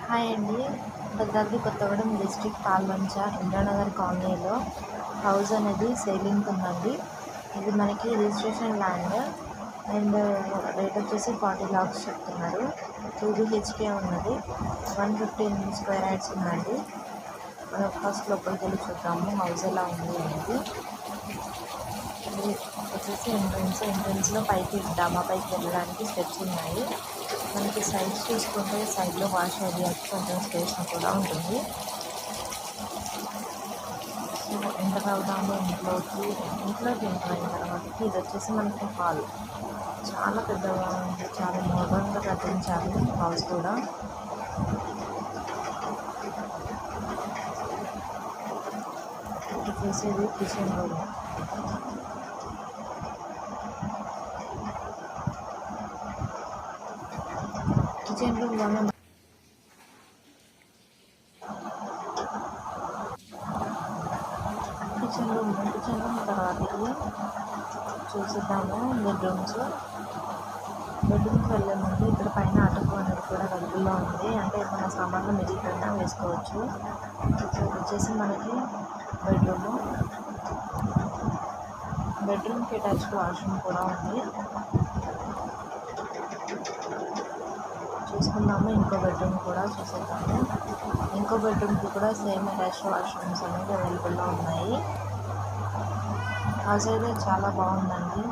Hi అండి. Bhadradri Kothagudem district Palvancha Indranagar కాలనీలో house అనేది సేలింగ్కి ఉందండి. ఇది మనకి రిజిస్ట్రేషన్ ల్యాండ్ అండ్ రేట్ వచ్చేసి 40 lakhs చెప్తున్నారు. 2 BHK ఉన్నది. 115 స్క్వేర్ యార్డ్స్ ఉందండి. మనం ఫస్ట్ లోపలికి వెళ్ళి చూద్దాము హౌస్ ఎలా ఉంది అనేది. ఇది వచ్చేసి ఎంట్రన్స్లో పైకి డాబా పైకి వెళ్ళడానికి స్టెప్స్ ఉన్నాయి. మనకి సైడ్స్ చూసుకుంటే సైడ్లో వాష్ ఏరియాకి కొంచెం స్పేస్ కూడా ఉంటుంది. సో ఎంటర్ అవుదాము ఇంట్లోకి ఎంటర్ అయిన తర్వాతకి ఇది వచ్చేసి మనకి హాల్. చాలా పెద్దగా ఉంది, చాలా మోడర్న్గా కట్టించాలి హౌస్ కూడా. ఇది చేసేది కిచెన్ రూమ్. కిచెన్ రూమ్లోనే కిచెన్ రూమ్ తర్వాతకి చూసిద్దాము బెడ్రూమ్స్కి వెళ్ళే ముందు ఇక్కడ పైన అటుకు అనేది కూడా అవైలబుల్లో ఉంది. అంటే మన సామాన్లు మిగిలిపోయినా వేసుకోవచ్చు. ఇది వచ్చేసి మనకి బెడ్రూమ్కి అటాచ్డ్ వాష్రూమ్ కూడా ఉంది. చూసుకుందాము ఇంకో బెడ్రూమ్ కూడా చూసేద్దాము. ఇంకో బెడ్రూమ్కి కూడా సేమ్ అటాచ్డ్ వాష్రూమ్స్ అనేది అవైలబుల్లో ఉన్నాయి. హౌస్ అయితే చాలా బాగుందండి.